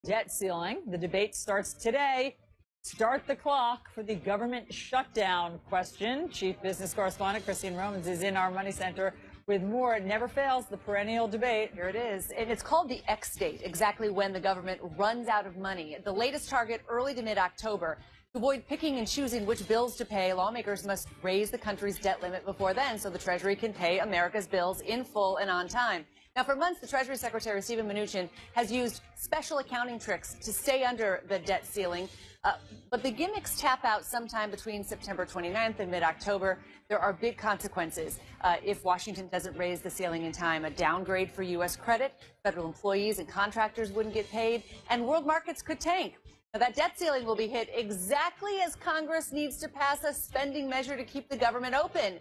Debt ceiling. The debate starts today. Start the clock for the government shutdown question. Chief business correspondent Christine Romans is in our Money Center with more. It never fails, the perennial debate. Here it is. And it's called the X date, exactly when the government runs out of money. The latest target, early to mid-October. To avoid picking and choosing which bills to pay, lawmakers must raise the country's debt limit before then so the Treasury can pay America's bills in full and on time. Now, for months, the Treasury Secretary, Steven Mnuchin, has used special accounting tricks to stay under the debt ceiling. But the gimmicks tap out sometime between September 29th and mid-October. There are big consequences if Washington doesn't raise the ceiling in time. A downgrade for U.S. credit, federal employees and contractors wouldn't get paid, and world markets could tank. Now, that debt ceiling will be hit exactly as Congress needs to pass a spending measure to keep the government open.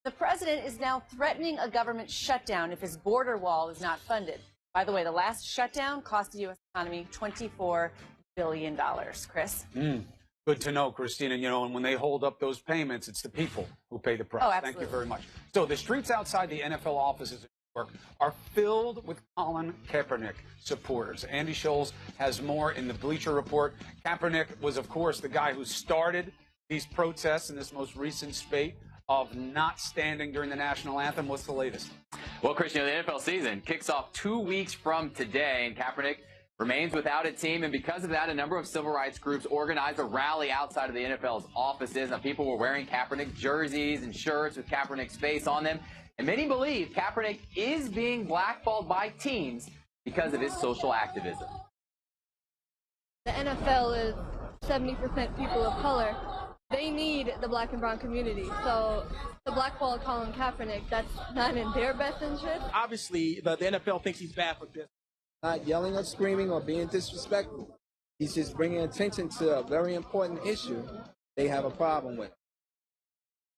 The president is now threatening a government shutdown if his border wall is not funded. By the way, the last shutdown cost the U.S. economy $24 billion. Chris? Good to know, Christina. You know, and when they hold up those payments, it's the people who pay the price. Oh, absolutely. Thank you very much. So the streets outside the NFL offices in New York are filled with Colin Kaepernick supporters. Andy Scholes has more in the Bleacher Report. Kaepernick was, of course, the guy who started these protests in this most recent spate of not standing during the national anthem. What's the latest? Well, Christian, the NFL season kicks off 2 weeks from today, and Kaepernick remains without a team, and because of that, a number of civil rights groups organized a rally outside of the NFL's offices. Now, people were wearing Kaepernick jerseys and shirts with Kaepernick's face on them, and many believe Kaepernick is being blackballed by teams because of his social activism. The NFL is 70% people of color. They need the black and brown community. So the blackball Colin Kaepernick, that's not in their best interest. Obviously, the NFL thinks he's bad for business. Not yelling or screaming or being disrespectful. He's just bringing attention to a very important issue they have a problem with.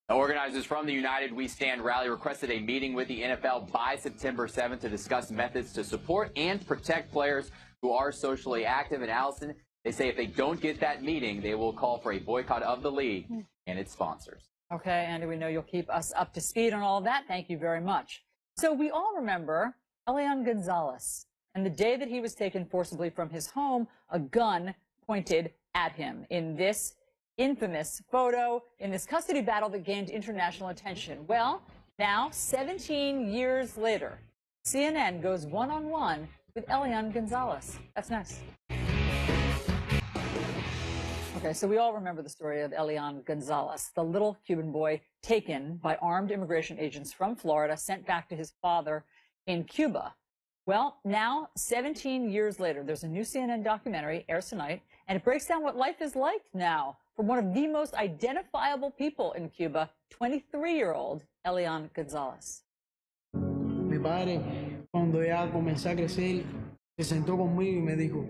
Organizers from the United We Stand rally requested a meeting with the NFL by September 7th to discuss methods to support and protect players who are socially active. And Allison, they say if they don't get that meeting, they will call for a boycott of the league and its sponsors. Okay, Andy, we know you'll keep us up to speed on all of that. Thank you very much. So we all remember Elian Gonzalez and the day that he was taken forcibly from his home, a gun pointed at him in this infamous photo in this custody battle that gained international attention. Well, now, 17 years later, CNN goes one-on-one with Elian Gonzalez. That's next. Okay, so we all remember the story of Elian Gonzalez, the little Cuban boy taken by armed immigration agents from Florida, sent back to his father in Cuba. Well, now, 17 years later, there's a new CNN documentary, airs tonight, and it breaks down what life is like now for one of the most identifiable people in Cuba, 23-year-old Elian Gonzalez. Mi padre, cuando ya comencé a crecer, se sentó conmigo y me dijo,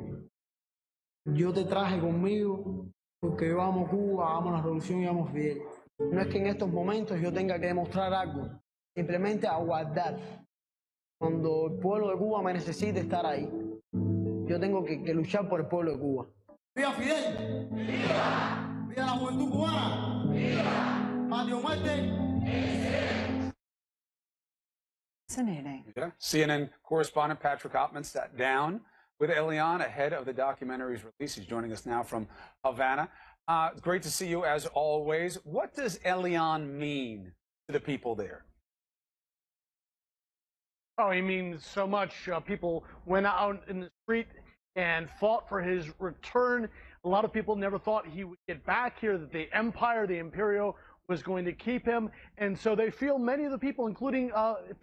yo te traje conmigo porque yo amo Cuba, amo la revolución y amo Fidel. No es que en estos momentos yo tenga que demostrar algo, simplemente aguardar. Cuando el pueblo de Cuba me necesite estar ahí, yo tengo que luchar por el pueblo de Cuba. ¡Viva Fidel! ¡Viva! ¡Viva la juventud cubana! ¡Viva! ¡Patria o muerte! Fascinating. Yeah. CNN correspondent Patrick Ottman sat down with Elian ahead of the documentary's release. He's joining us now from Havana. Great to see you as always. What does Elian mean to the people there? Oh, he means so much. People went out in the street and fought for his return. A lot of people never thought he would get back here, that the empire, the imperio, was going to keep him. And so they feel, many of the people, including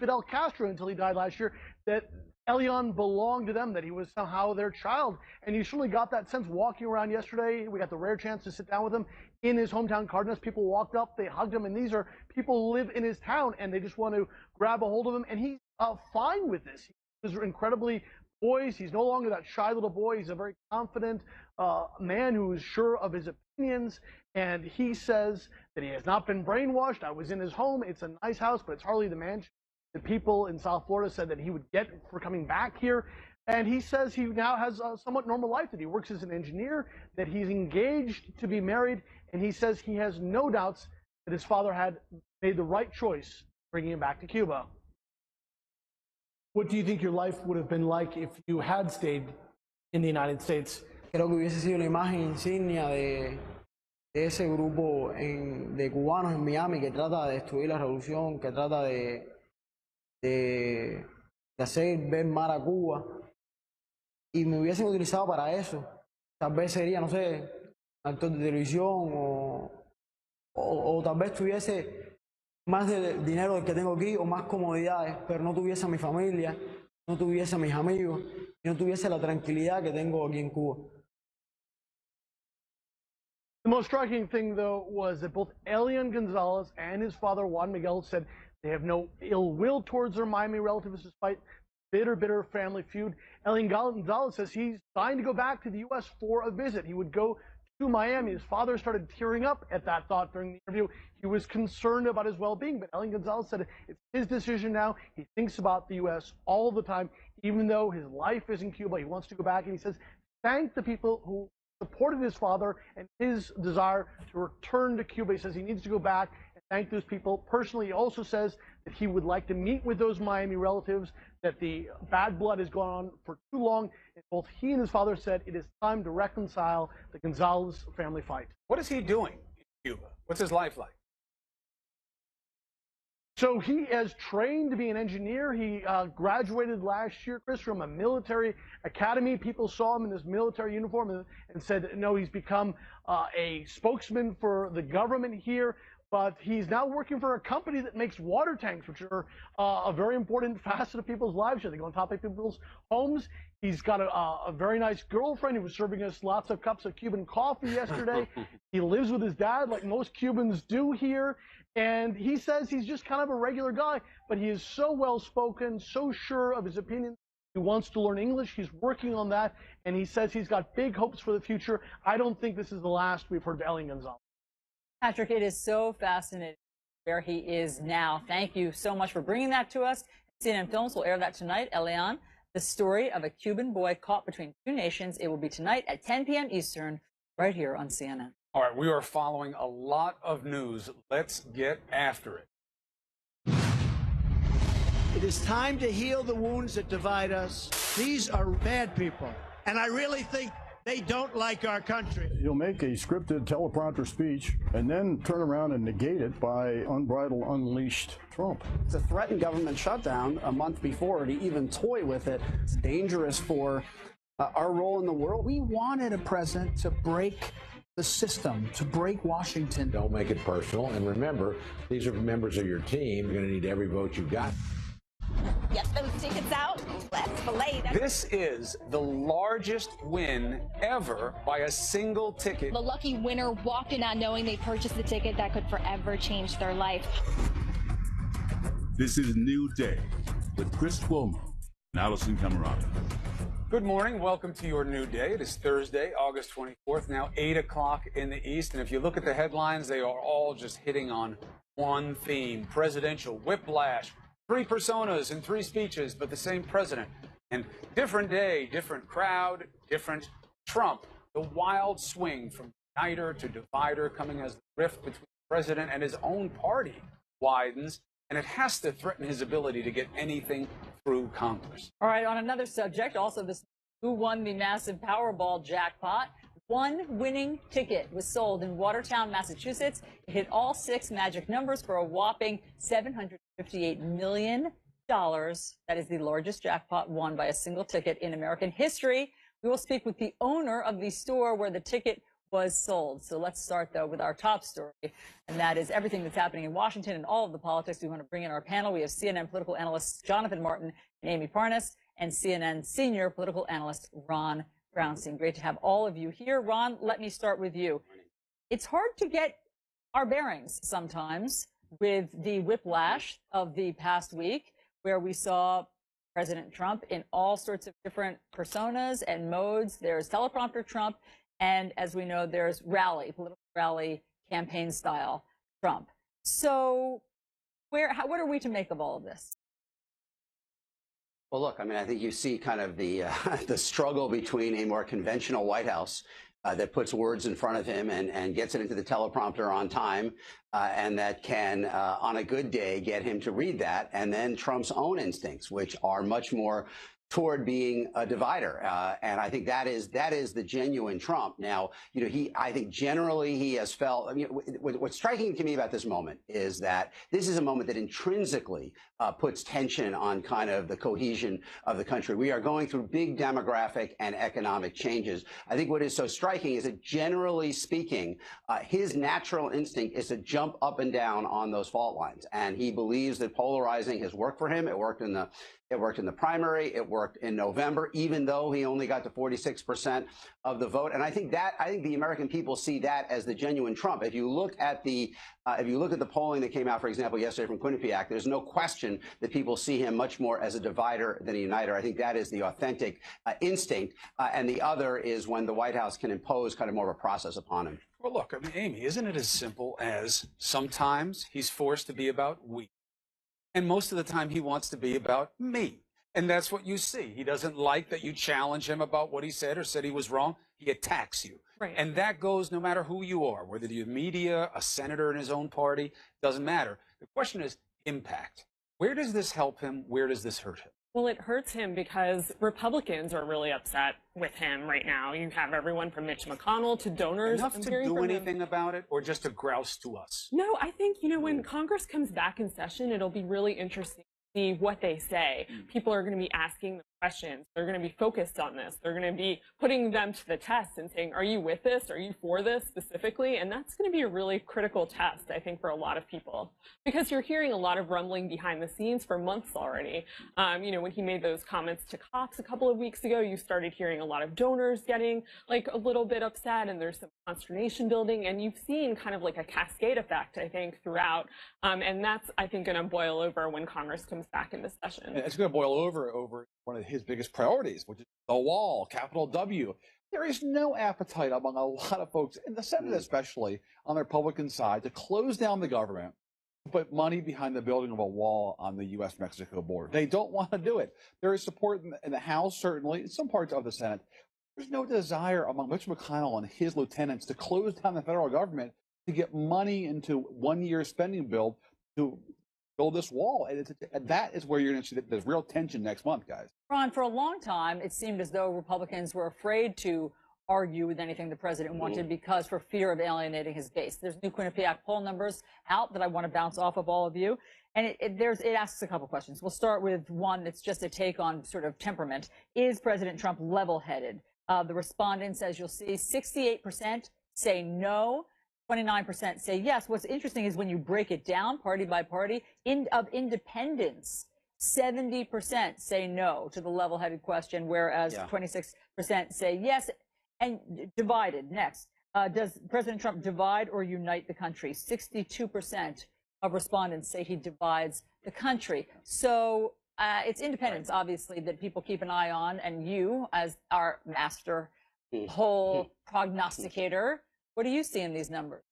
Fidel Castro until he died last year, that Elian belonged to them, that he was somehow their child. And you certainly got that sense walking around yesterday. We got the rare chance to sit down with him in his hometown, Cardenas. People walked up, they hugged him, and these are people who live in his town, and they just want to grab a hold of him. And he's fine with this. He was incredibly poised. He's no longer that shy little boy. He's a very confident man who is sure of his opinions. And he says that he has not been brainwashed. I was in his home. It's a nice house, but it's hardly the mansion that people in South Florida said that he would get for coming back here. And he says he now has a somewhat normal life, that he works as an engineer, that he's engaged to be married, and he says he has no doubts that his father had made the right choice bringing him back to Cuba. What do you think your life would have been like if you had stayed in the United States. Creo que hubiese sido la imagen insignia de ese grupo de cubanos en Miami que trata de destruir la revolución, que trata de hacer ver mal a Cuba. Y me hubiesen utilizado para eso. Tal vez sería, no sé, actor de televisión o tal vez tuviese más de dinero del que tengo aquí o más comodidades, pero no tuviese a mi familia, no tuviese a mis amigos y no tuviese la tranquilidad que tengo aquí en Cuba. The most striking thing, though, was that both Elian Gonzalez and his father, Juan Miguel, said they have no ill will towards their Miami relatives despite bitter family feud. Elian Gonzalez says he's dying to go back to the U.S. for a visit. He would go to Miami. His father started tearing up at that thought during the interview. He was concerned about his well-being, but Elian Gonzalez said it's his decision now. He thinks about the U.S. all the time, even though his life is in Cuba. He wants to go back, and he says, thank the people who supported his father and his desire to return to Cuba. He says he needs to go back and thank those people. Personally, he also says that he would like to meet with those Miami relatives, that the bad blood has gone on for too long. And both he and his father said it is time to reconcile the Gonzalez family fight. What is he doing in Cuba? What's his life like? So he has trained to be an engineer. He graduated last year, Chris, from a military academy. People saw him in this military uniform and said, no, he's become a spokesman for the government here. But he's now working for a company that makes water tanks, which are a very important facet of people's lives here. They go on top of people's homes. He's got a very nice girlfriend. He was serving us lots of cups of Cuban coffee yesterday. He lives with his dad like most Cubans do here. And he says he's just kind of a regular guy, but he is so well-spoken, so sure of his opinion. He wants to learn English. He's working on that, and he says he's got big hopes for the future. I don't think this is the last we've heard of Elian Gonzalez. Patrick, it is so fascinating where he is now. Thank you so much for bringing that to us. CNN Films will air that tonight. Elian, the story of a Cuban boy caught between two nations. It will be tonight at 10 p.m. Eastern, right here on CNN. All right, we are following a lot of news. Let's get after it. It is time to heal the wounds that divide us. These are bad people, and I really think they don't like our country. You'll make a scripted teleprompter speech and then turn around and negate it by unbridled, unleashed Trump. To threaten government shutdown a month before, to even toy with it, it's dangerous for our role in the world. We wanted a president to break the system, to break Washington. Don't make it personal, and remember, these are members of your team. You're going to need every vote you've got. Get those tickets out. Let's fillet them. This is the largest win ever by a single ticket. The lucky winner walked in not knowing they purchased a ticket that could forever change their life. This is New Day with Chris Cuomo and Allison Camerata. Good morning. Welcome to your new day. It is Thursday, August 24th, now 8 o'clock in the East. And if you look at the headlines, they are all just hitting on one theme: presidential whiplash. 3 personas in 3 speeches, but the same president. And different day, different crowd, different Trump. The wild swing from uniter to divider coming as the rift between the president and his own party widens. And it has to threaten his ability to get anything through Congress. All right, on another subject, also this, who won the massive Powerball jackpot? One winning ticket was sold in Watertown, Massachusetts. It hit all 6 magic numbers for a whopping $758 million. That is the largest jackpot won by a single ticket in American history. We will speak with the owner of the store where the ticket was sold. So let's start, though, with our top story, and that is everything that's happening in Washington and all of the politics. We want to bring in our panel. We have CNN political analysts Jonathan Martin and Amy Parnas, and CNN senior political analyst Ron Brownstein. Great to have all of you here. Ron, let me start with you. It's hard to get our bearings sometimes with the whiplash of the past week, where we saw President Trump in all sorts of different personas and modes. There's teleprompter Trump, and as we know, there's political rally, campaign style Trump. So what are we to make of all of this? Well, look, I mean, I think you see kind of the struggle between a more conventional White House that puts words in front of him and gets it into the teleprompter on time, and that can, on a good day, get him to read that, and then Trump's own instincts, which are much more toward being a divider. And I think that is the genuine Trump. Now, I think generally he has felt, what's striking to me about this moment is that this is a moment that intrinsically puts tension on kind of the cohesion of the country. We are going through big demographic and economic changes. I think what is so striking is that generally speaking, his natural instinct is to jump up and down on those fault lines. And he believes that polarizing has worked for him. It worked in the primary. It worked in November, even though he only got to 46% of the vote. And I think the American people see that as the genuine Trump. If you look at the polling that came out, for example, yesterday from Quinnipiac, there's no question that people see him much more as a divider than a uniter. I think that is the authentic instinct. And the other is when the White House can impose kind of more of a process upon him. Well, look, I mean, Amy, isn't it as simple as sometimes he's forced to be about we? And most of the time he wants to be about me. And that's what you see. He doesn't like that you challenge him about what he said or said he was wrong. He attacks you. Right. And that goes no matter who you are, whether you're media, a senator in his own party, doesn't matter. The question is impact. Where does this help him? Where does this hurt him? Well, it hurts him because Republicans are really upset with him right now. You have everyone from Mitch McConnell to donors. Enough to do anything about it, or just to grouse to us? No, I think, when Congress comes back in session, it'll be really interesting to see what they say. People are going to be asking the questions. They're going to be focused on this. They're going to be putting them to the test and saying, are you with this? Are you for this specifically? And that's going to be a really critical test, I think, for a lot of people. Because you're hearing a lot of rumbling behind the scenes for months already. When he made those comments to Cox a couple of weeks ago, you started hearing a lot of donors getting a little bit upset, and there's some consternation building. And you've seen kind of like a cascade effect, I think, throughout. And that's, I think, going to boil over when Congress comes back into session. It's going to boil over one of his biggest priorities, which is the wall, capital W. There is no appetite among a lot of folks, in the Senate especially, on the Republican side, to close down the government, put money behind the building of a wall on the U.S.-Mexico border. They don't want to do it. There is support in the House, certainly, in some parts of the Senate. There's no desire among Mitch McConnell and his lieutenants to close down the federal government to get money into one-year spending bill to build this wall. And that is where you're going to see the real tension next month, guys. Ron, for a long time, it seemed as though Republicans were afraid to argue with anything the president wanted because for fear of alienating his base. There's new Quinnipiac poll numbers out that I want to bounce off of all of you. And it asks a couple questions. We'll start with one that's just a take on sort of temperament. Is President Trump level-headed? The respondents, as you'll see, 68% say no. 29% say yes. What's interesting is when you break it down party by party, of independents, 70% say no to the level-headed question, whereas 26% say yes. And divided, next. Does President Trump divide or unite the country? 62% of respondents say he divides the country. So it's independents, obviously, that people keep an eye on. And you, as our master poll prognosticator, what do you see in these numbers?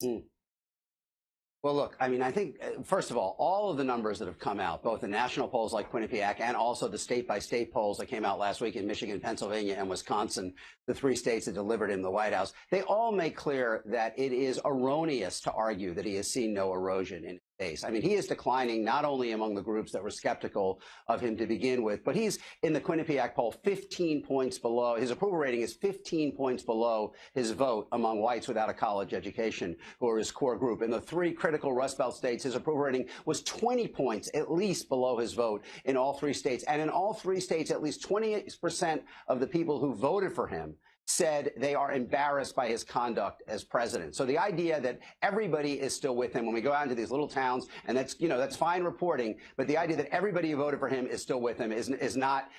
Well, look, I mean, I think, first of all of the numbers that have come out, both the national polls like Quinnipiac and also the state-by-state polls that came out last week in Michigan, Pennsylvania, and Wisconsin, the three states that delivered him the White House, they all make clear that it is erroneous to argue that he has seen no erosion in his base. I mean, he is declining not only among the groups that were skeptical of him to begin with, but he's in the Quinnipiac poll 15 points below. His approval rating is 15 points below his vote among whites without a college education, who are his core group. In the three critical Rust Belt states, his approval rating was 20 points at least below his vote in all three states. And in all three states, at least 28% of the people who voted for him said they are embarrassed by his conduct as president. So the idea that everybody is still with him when we go out into these little towns, and that's, that's fine reporting, but the idea that everybody who voted for him is still with him is not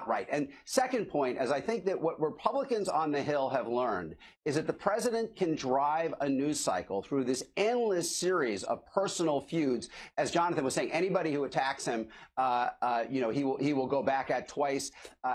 right. And second point, as I think that what Republicans on the Hill have learned is that the president can drive a news cycle through this endless series of personal feuds. As Jonathan was saying, anybody who attacks him, he will go back at twice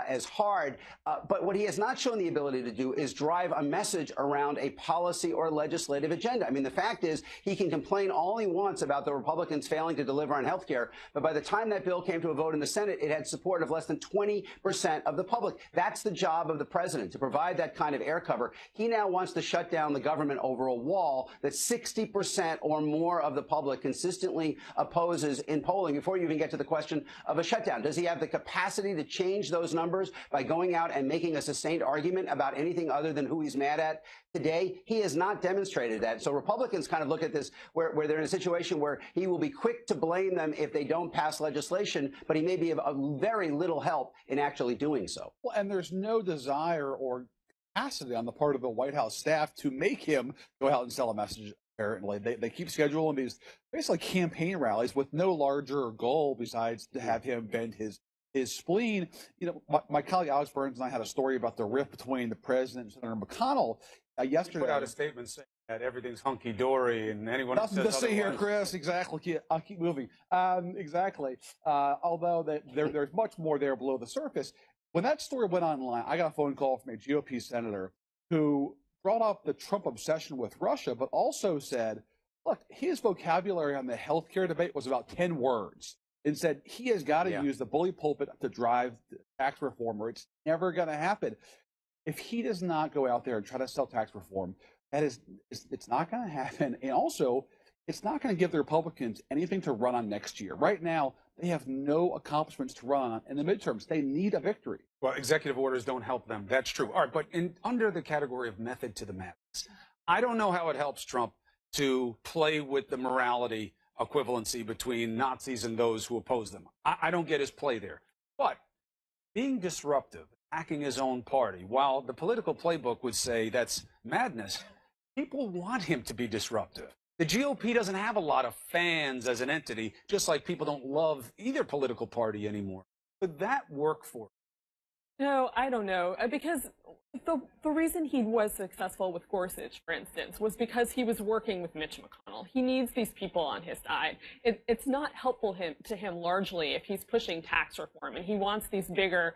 as hard. But what he has not shown the ability ability to do is drive a message around a policy or legislative agenda. I mean, the fact is he can complain all he wants about the Republicans failing to deliver on health care, but by the time that bill came to a vote in the Senate, it had support of less than 20% of the public. That's the job of the president, to provide that kind of air cover. He now wants to shut down the government over a wall that 60% or more of the public consistently opposes in polling before you even get to the question of a shutdown. Does he have the capacity to change those numbers by going out and making a sustained argument about anything other than who he's mad at today? He has not demonstrated that. So Republicans kind of look at this where they're in a situation where he will be quick to blame them if they don't pass legislation, but he may be of very little help in actually doing so. Well, and there's no desire or capacity on the part of the White House staff to make him go out and sell a message. Apparently, they keep scheduling these basically campaign rallies with no larger goal besides to have him vent his spleen. You know, my colleague Alex Burns and I had a story about the rift between the president and Senator McConnell yesterday. He put out a statement saying that everything's hunky-dory, and anyone Nothing who says to see here, otherwise- Chris. Exactly. I'll keep moving. Exactly. Although there's much more there below the surface. When that story went online, I got a phone call from a GOP senator who brought up the Trump obsession with Russia, but also said, look, his vocabulary on the healthcare debate was about 10 words, and said he has got to use the bully pulpit to drive tax reform, or it's never going to happen. If he does not go out there and try to sell tax reform, it's not going to happen. And also, it's not going to give the Republicans anything to run on next year. Right now, they have no accomplishments to run on in the midterms. They need a victory. Well, executive orders don't help them. That's true. All right, but under the category of method to the madness, I don't know how it helps Trump to play with the morality equivalency between Nazis and those who oppose them. I don't get his play there. But being disruptive, attacking his own party, while the political playbook would say that's madness, people want him to be disruptive. The GOP doesn't have a lot of fans as an entity, just like people don't love either political party anymore. Could that work for him? No, I don't know. Because the reason he was successful with Gorsuch, for instance, was because he was working with Mitch McConnell. He needs these people on his side. It's not helpful to him largely if he's pushing tax reform, and he wants these to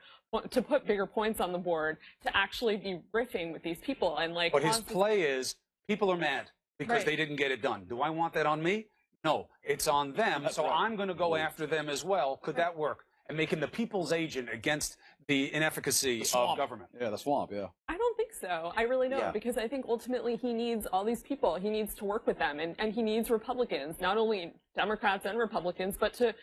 put bigger points on the board to actually be riffing with these people. And like, but his play is people are mad because they didn't get it done. Do I want that on me? No, it's on them. So I'm going to go after them as well. Could that work? And make him the people's agent against the inefficacy of government. Yeah, the swamp, yeah. I don't think so. I really don't, Yeah. because I think ultimately he needs all these people. He needs to work with them, and he needs Republicans, not only Democrats and Republicans, but to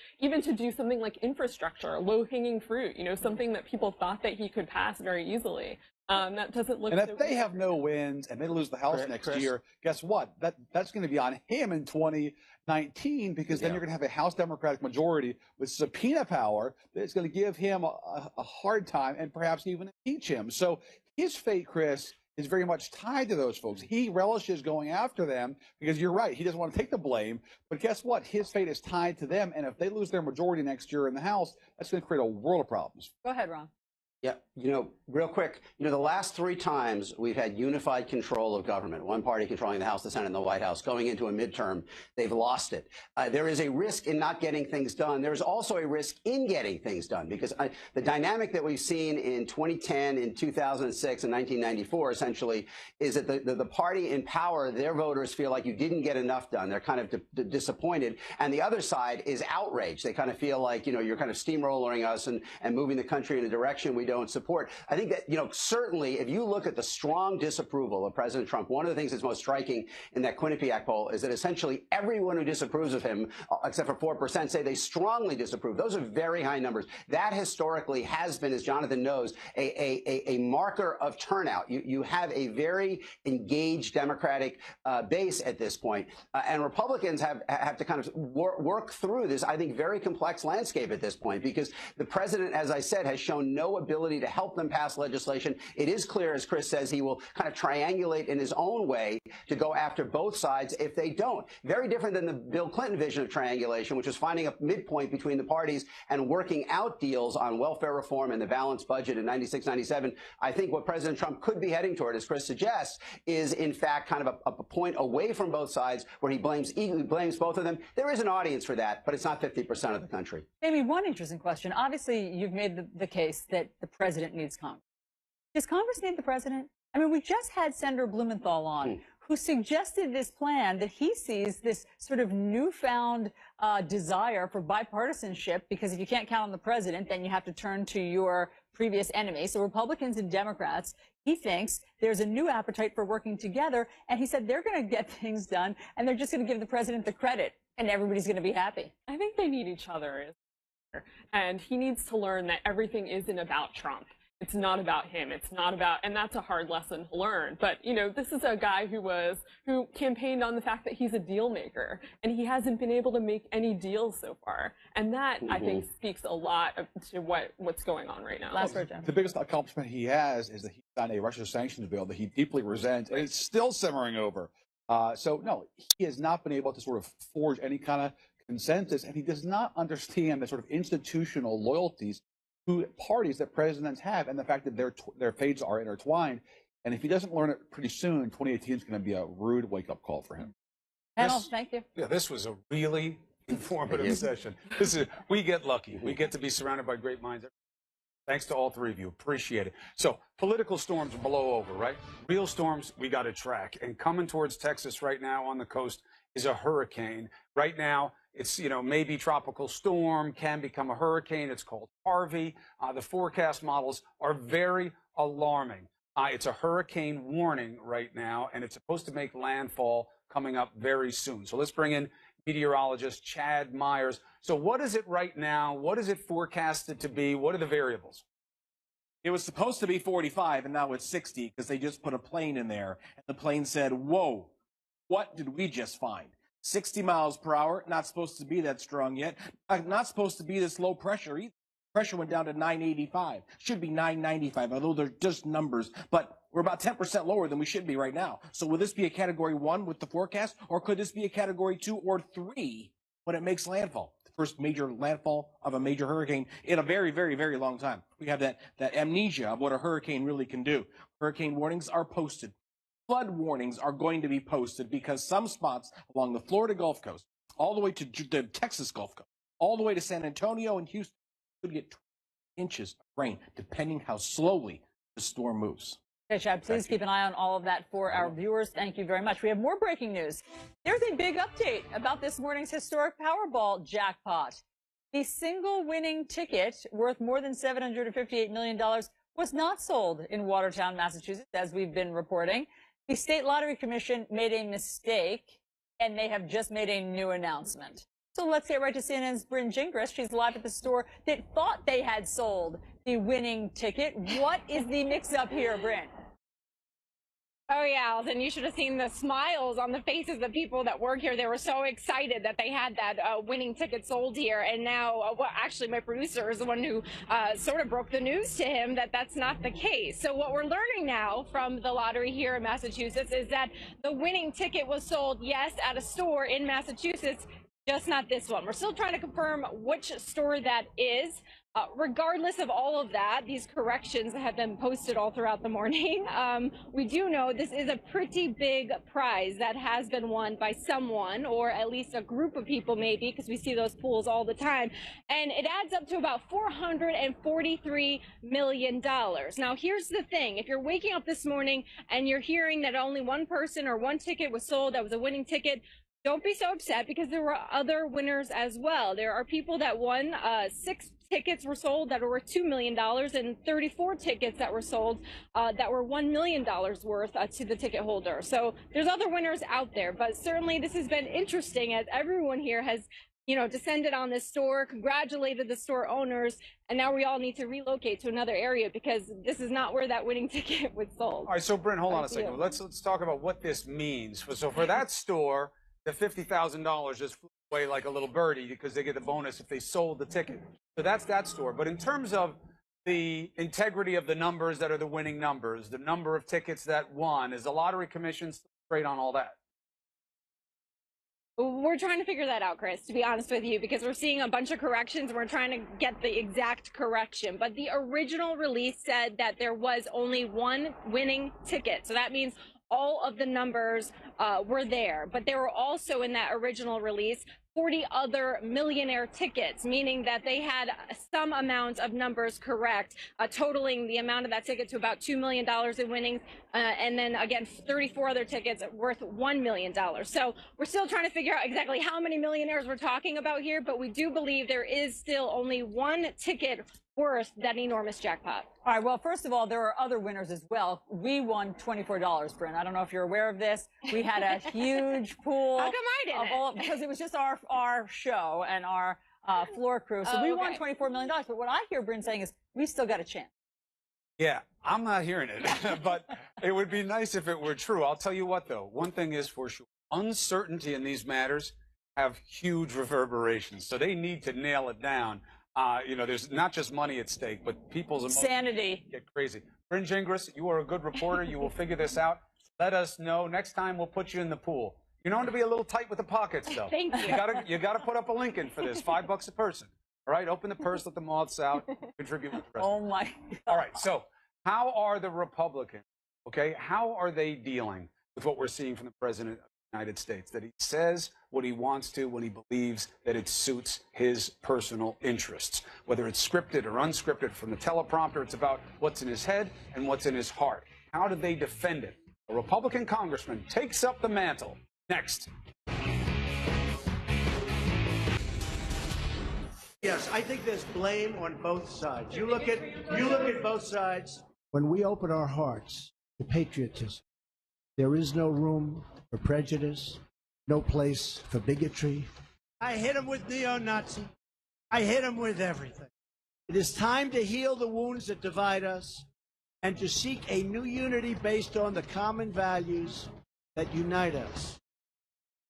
do something like infrastructure, low-hanging fruit, something that people thought that he could pass very easily. That doesn't look And so if they good. have no wins and they lose the House next year, guess what? That's going to be on him in 2019, because then you're going to have a House Democratic majority with subpoena power that's going to give him a hard time and perhaps even impeach him. So his fate, Chris, is very much tied to those folks. He relishes going after them because you're right. He doesn't want to take the blame. But guess what? His fate is tied to them. And if they lose their majority next year in the House, that's going to create a world of problems. Go ahead, Ron. Yeah, real quick, the last 3 times we've had unified control of government, one party controlling the House, the Senate, and the White House, going into a midterm, they've lost it. There is a risk in not getting things done. There's also a risk in getting things done, because the dynamic that we've seen in 2010, in 2006, and 1994, essentially, is that the party in power, their voters feel like you didn't get enough done. They're kind of disappointed. And the other side is outraged. They kind of feel like, you're kind of steamrolling us and moving the country in a direction we don't support. I think that, certainly if you look at the strong disapproval of President Trump, one of the things that's most striking in that Quinnipiac poll is that essentially everyone who disapproves of him, except for 4%, say they strongly disapprove. Those are very high numbers. That historically has been, as Jonathan knows, a marker of turnout. You have a very engaged Democratic base at this point. And Republicans have to kind of work through this, I think, very complex landscape at this point, because the president, as I said, has shown no ability to help them pass legislation. It is clear, as Chris says, he will kind of triangulate in his own way to go after both sides if they don't. Very different than the Bill Clinton vision of triangulation, which was finding a midpoint between the parties and working out deals on welfare reform and the balanced budget in 96, 97. I think what President Trump could be heading toward, as Chris suggests, is in fact kind of a point away from both sides where he blames both of them. There is an audience for that, but it's not 50% of the country. Amy, one interesting question. Obviously, you've made the case that the president needs Congress. Does Congress need the president? I mean, we just had Senator Blumenthal on, who suggested this plan that he sees this sort of newfound desire for bipartisanship, because if you can't count on the president, then you have to turn to your previous enemy. So Republicans and Democrats, he thinks there's a new appetite for working together. And he said they're going to get things done and they're just going to give the president the credit and everybody's going to be happy. I think they need each other. And he needs to learn that everything isn't about Trump. It's not about him. It's not about, and that's a hard lesson to learn. But, you know, this is a guy who campaigned on the fact that he's a deal maker, and he hasn't been able to make any deals so far. And that, I think, speaks a lot to what's going on right now. Last word, Jim. The biggest accomplishment he has is that he signed a Russia sanctions bill that he deeply resents, and it's still simmering over. So, no, he has not been able to sort of forge any kind of consensus, and he does not understand the sort of institutional loyalties to parties that presidents have, and the fact that their fates are intertwined. And if he doesn't learn it pretty soon, 2018 is going to be a rude wake-up call for him. Panel, thank you. Yeah, this was a really informative session. We get lucky. We get to be surrounded by great minds. Thanks to all three of you. Appreciate it. So, political storms are blow over, right? Real storms we got to track. And coming towards Texas right now on the coast is a hurricane. Right now, it's, you know, maybe tropical storm, can become a hurricane. It's called Harvey. The forecast models are very alarming. It's a hurricane warning right now, and it's supposed to make landfall coming up very soon. So let's bring in meteorologist Chad Myers. So what is it right now? What is it forecasted to be? What are the variables? It was supposed to be 45, and now it's 60 because they just put a plane in there. And the plane said, whoa, what did we just find? 60 miles per hour, not supposed to be that strong yet. Not supposed to be this low pressure either. Pressure went down to 985. Should be 995, although they're just numbers. But we're about 10% lower than we should be right now. So will this be a Category 1 with the forecast, or could this be a Category 2 or 3 when it makes landfall? The first major landfall of a major hurricane in a very, very, very long time. We have that amnesia of what a hurricane really can do. Hurricane warnings are posted. Flood warnings are going to be posted because some spots along the Florida Gulf Coast, all the way to the Texas Gulf Coast, all the way to San Antonio and Houston, could get 20 inches of rain, depending how slowly the storm moves. Okay, Chad, please keep an eye on all of that for our viewers. Thank you very much. We have more breaking news. There's a big update about this morning's historic Powerball jackpot. The single winning ticket worth more than $758 million was not sold in Watertown, Massachusetts, as we've been reporting. The State Lottery Commission made a mistake, and they have just made a new announcement. So let's get right to CNN's Bryn Gingras. She's live at the store that thought they had sold the winning ticket. What is the mix-up here, Bryn? Oh, yeah, Alton, you should have seen the smiles on the faces of the people that work here. They were so excited that they had that winning ticket sold here. And now, well, actually, my producer is the one who sort of broke the news to him that that's not the case. So what we're learning now from the lottery here in Massachusetts is that the winning ticket was sold, yes, at a store in Massachusetts, just not this one. We're still trying to confirm which store that is. Regardless of all of that, these corrections have been posted all throughout the morning. We do know this is a pretty big prize that has been won by someone, or at least a group of people maybe, because we see those pools all the time. And it adds up to about $443 million. Now, here's the thing. If you're waking up this morning and you're hearing that only one person or one ticket was sold that was a winning ticket, don't be so upset, because there were other winners as well. There are people that won 6 tickets were sold that were worth $2 million, and 34 tickets that were sold that were $1 million worth to the ticket holder. So there's other winners out there, but certainly this has been interesting as everyone here has, you know, descended on this store, congratulated the store owners, and now we all need to relocate to another area because this is not where that winning ticket was sold. All right, so Bryn, hold on a second. Let's talk about what this means. So for that store, the $50,000 just flew away like a little birdie because they get the bonus if they sold the ticket. So that's that store. But in terms of the integrity of the numbers that are the winning numbers, the number of tickets that won, is the Lottery Commission straight on all that? We're trying to figure that out, Chris, to be honest with you, because we're seeing a bunch of corrections. We're trying to get the exact correction. But the original release said that there was only one winning ticket. So that means all of the numbers were there. But there were also in that original release 40 other millionaire tickets, meaning that they had some amount of numbers correct, totaling the amount of that ticket to about $2 million in winnings, and then again 34 other tickets worth $1 million. So we're still trying to figure out exactly how many millionaires we're talking about here, but we do believe there is still only one ticket worth that enormous jackpot. All right, well, first of all, there are other winners as well. We won $24, Bryn. I don't know if you're aware of this. We had a huge pool. How come I didn't? Because it was just our show and our floor crew. So we won $24 million. But what I hear Bryn saying is we still got a chance. Yeah, I'm not hearing it, but it would be nice if it were true. I'll tell you what, though. One thing is for sure. Uncertainty in these matters have huge reverberations. So they need to nail it down. There's not just money at stake, but people's emotions sanity get crazy. Bryn Gingras, you are a good reporter. You will figure this out. Let us know. Next time we'll put you in the pool. You're known to be a little tight with the pockets, though. Thank you. You gotta put up a link in for this. $5 a person. All right, open the purse, let the moths out, contribute with the rest. Oh my God. All right, so how are the Republicans? Okay, how are they dealing with what we're seeing from the president of the United States? That he says what he wants to when he believes that it suits his personal interests. Whether it's scripted or unscripted from the teleprompter, it's about what's in his head and what's in his heart. How do they defend it? A Republican congressman takes up the mantle. Next. Yes, I think there's blame on both sides. You look at both sides. When we open our hearts to patriotism, there is no room for prejudice, no place for bigotry. I hit him with neo-Nazi. I hit him with everything. It is time to heal the wounds that divide us and to seek a new unity based on the common values that unite us.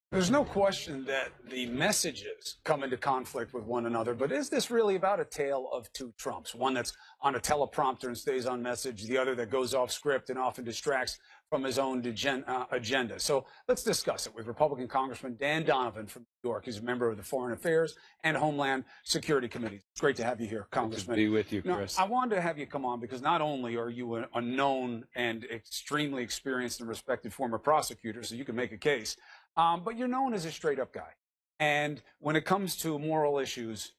There's no question that the messages come into conflict with one another, but is this really about a tale of two Trumps? One that's on a teleprompter and stays on message, the other that goes off script and often distracts from his own agenda. So let's discuss it with Republican Congressman Dan Donovan from New York. He's a member of the Foreign Affairs and Homeland Security Committee. It's great to have you here, Congressman. Good to be with you, Chris. Now, I wanted to have you come on because not only are you a known and extremely experienced and respected former prosecutor, so you can make a case, but you're known as a straight-up guy. And when it comes to moral issues,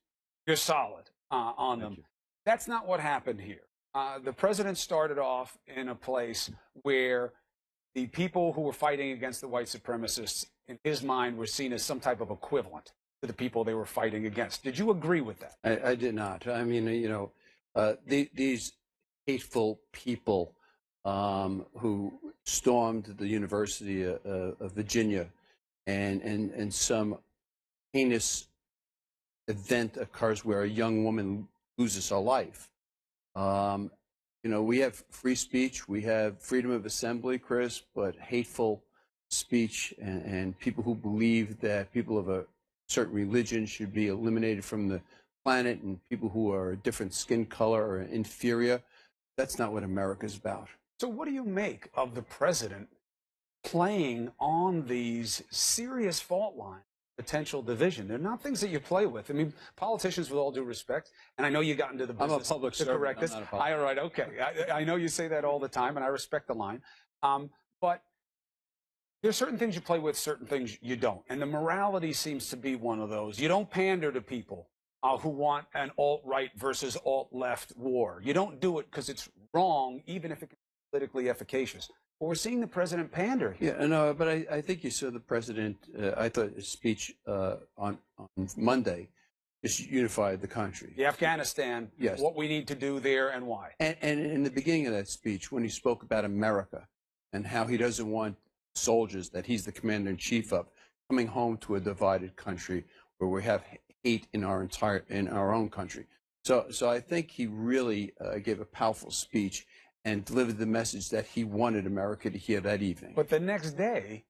you're solid on them. That's not what happened here. The president started off in a place where the people who were fighting against the white supremacists, in his mind, were seen as some type of equivalent to the people they were fighting against. Did you agree with that? I did not. I mean, these hateful people who stormed the University of Virginia and some heinous event occurs where a young woman loses her life. We have free speech, we have freedom of assembly, Chris, but hateful speech and people who believe that people of a certain religion should be eliminated from the planet and people who are a different skin color or inferior, that's not what America's about. So what do you make of the president playing on these serious fault lines? Potential division. They're not things that you play with. I mean, politicians, with all due respect, and I know you got into the business I'm a public to servant. correct this. I'm not a politician. All right, okay. I know you say that all the time, and I respect the line. But there's certain things you play with, certain things you don't. And the morality seems to be one of those. You don't pander to people who want an alt-right versus alt-left war. You don't do it because it's wrong, even if it can be politically efficacious. But we're seeing the president pander here. Yeah, no, but I think you saw the president, I thought his speech on Monday just unified the country. The Afghanistan, yes. What we need to do there and why. And in the beginning of that speech, when he spoke about America and how he doesn't want soldiers that he's the commander-in-chief of coming home to a divided country where we have hate in our own country. So I think he really gave a powerful speech and delivered the message that he wanted America to hear that evening. But the next day,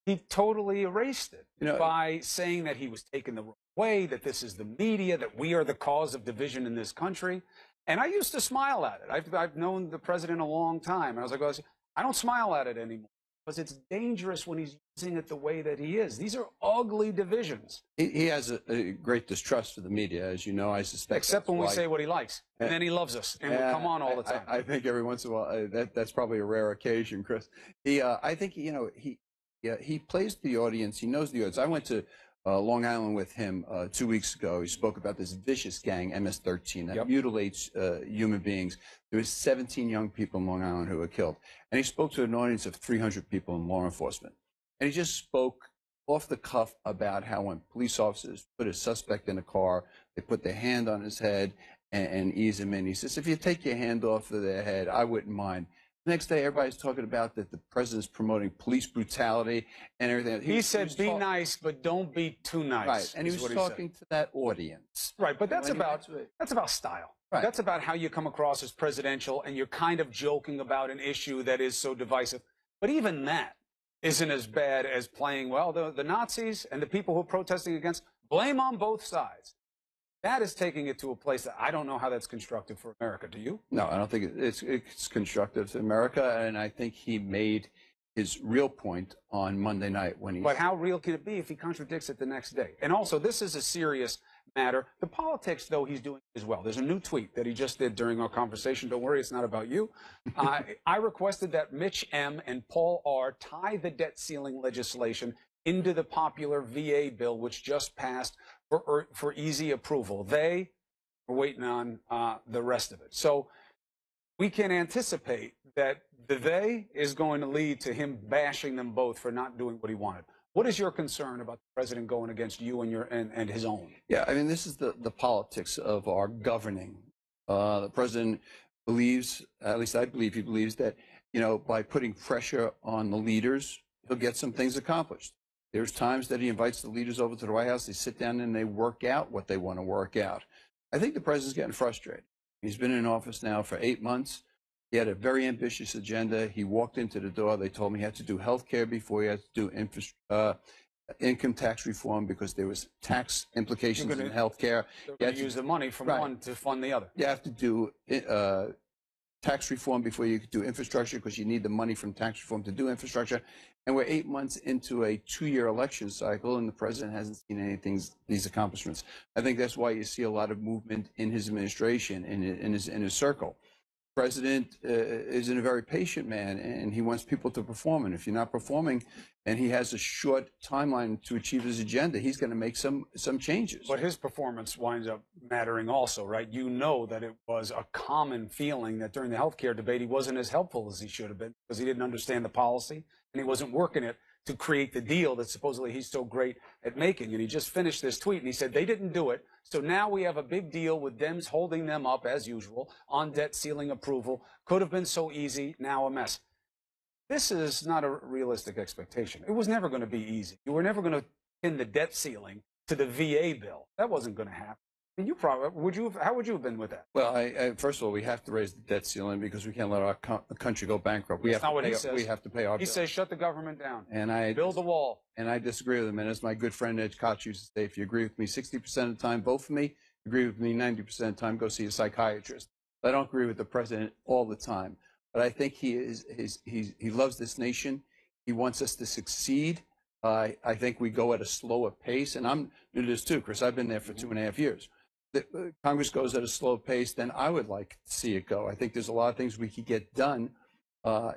he totally erased it by saying that he was taken the wrong way, that this is the media, that we are the cause of division in this country. And I used to smile at it. I've known the president a long time. And I was like, I don't smile at it anymore because it's dangerous when he's using it the way that he is. These are ugly divisions. He has a great distrust for the media, as you know, I suspect. Except when we say what he likes. And then he loves us. And we come on all the time. I think every once in a while, that's probably a rare occasion, Chris. I think, he plays the audience. He knows the audience. I went to Long Island with him 2 weeks ago. He spoke about this vicious gang, MS-13, that mutilates human beings. There was 17 young people in Long Island who were killed. And he spoke to an audience of 300 people in law enforcement. And he just spoke off the cuff about how when police officers put a suspect in a car, they put their hand on his head and ease him in. He says, if you take your hand off of their head, I wouldn't mind. The next day, everybody's talking about that the president's promoting police brutality and everything. He said, be nice, but don't be too nice. Right, and he was talking to that audience. Right, but that's about style. Right. That's about how you come across as presidential, and you're kind of joking about an issue that is so divisive. But even that isn't as bad as playing, well, the Nazis and the people who are protesting against, blame on both sides. That is taking it to a place that I don't know how that's constructive for America. Do you? No, I don't think it's constructive to America, and I think he made his real point on Monday night when he... But how real can it be if he contradicts it the next day? And also, this is a serious matter. The politics, though, he's doing as well. There's a new tweet that he just did during our conversation. Don't worry, it's not about you. I requested that Mitch M. and Paul R. tie the debt ceiling legislation into the popular VA bill, which just passed for easy approval. They are waiting on the rest of it. So we can anticipate that the they is going to lead to him bashing them both for not doing what he wanted. What is your concern about the president going against you and his own? Yeah, I mean, this is the politics of our governing. The president believes, at least I believe he believes, that, you know, by putting pressure on the leaders, he'll get some things accomplished. There's times that he invites the leaders over to the White House. They sit down and they work out what they want to work out. I think the president's getting frustrated. He's been in office now for 8 months. He had a very ambitious agenda. He walked into the door. They told him he had to do health care before he had to do income tax reform because there was tax implications in health care. They're going to use the money from one to fund the other. You have to do tax reform before you could do infrastructure because you need the money from tax reform to do infrastructure. And we're 8 months into a 2-year election cycle, and the president hasn't seen anything, these accomplishments. I think that's why you see a lot of movement in his administration, in his circle. The president is a very patient man, and he wants people to perform. And if you're not performing, and he has a short timeline to achieve his agenda, he's going to make some changes. But his performance winds up mattering also, right? You know that it was a common feeling that during the health care debate, he wasn't as helpful as he should have been because he didn't understand the policy and he wasn't working it to create the deal that supposedly he's so great at making. And he just finished this tweet and he said, they didn't do it. So now we have a big deal with Dems holding them up as usual on debt ceiling approval. Could have been so easy, now a mess. This is not a realistic expectation. It was never going to be easy. You were never going to pin the debt ceiling to the VA bill. That wasn't going to happen. I mean, you probably how would you have been with that? Well, first of all, we have to raise the debt ceiling because we can't let our country go bankrupt. We have to pay our He bill. says shut the government down. And build the wall. And I disagree with him. And as my good friend Ed Koch used to say, if you agree with me 60% of the time, vote for me. Agree with me 90% of the time, go see a psychiatrist. I don't agree with the president all the time, but I think he loves this nation. He wants us to succeed. I think we go at a slower pace, and I'm new to this too, Chris. I've been there for 2.5 years. Congress goes at a slow pace, then I would like to see it go. I think there's a lot of things we could get done.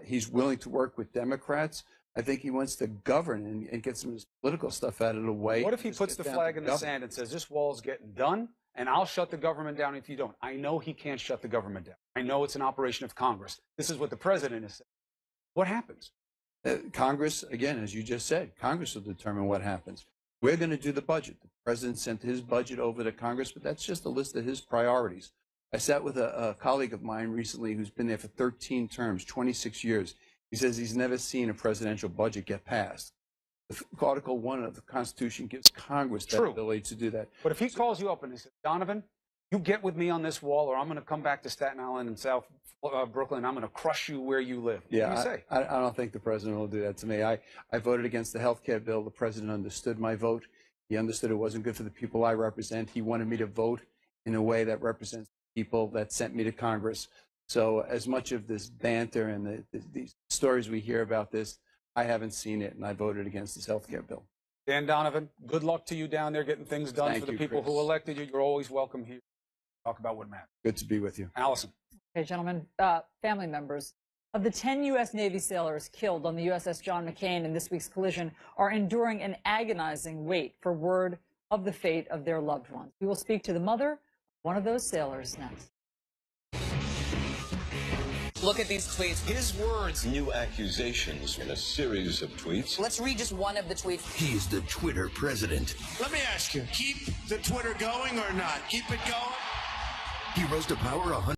He's willing to work with Democrats. I think he wants to govern and get some of his political stuff out of the way. What if he puts the flag in the sand and says, this wall's getting done, and I'll shut the government down if you don't? I know he can't shut the government down. I know it's an operation of Congress. This is what the president is saying. What happens? Congress, again, as you just said, Congress will determine what happens. We're going to do the budget. The president sent his budget over to Congress, but that's just a list of his priorities. I sat with a colleague of mine recently who's been there for 13 terms, 26 years. He says he's never seen a presidential budget get passed. Article 1 of the Constitution gives Congress that ability to do that. But if he calls you up and he says, Donovan, you get with me on this wall, or I'm going to come back to Staten Island and South Brooklyn, I'm going to crush you where you live. Yeah, what do you say? I don't think the president will do that to me. I voted against the health care bill. The president understood my vote. He understood it wasn't good for the people I represent. He wanted me to vote in a way that represents the people that sent me to Congress. So as much of this banter and these stories we hear about this, I haven't seen it, and I voted against this health care bill. Dan Donovan, good luck to you down there getting things done. Thank for the you, people Chris. who elected you. You're always welcome here. Talk about what matters. Good to be with you. Allison. Okay, gentlemen, family members of the 10 U.S. Navy sailors killed on the USS John McCain in this week's collision are enduring an agonizing wait for word of the fate of their loved ones. We will speak to the mother of one of those sailors next. Look at these tweets. His words. New accusations in a series of tweets. Let's read just one of the tweets. He's the Twitter president. Let me ask you, keep the Twitter going or not? Keep it going? He rose to power 100.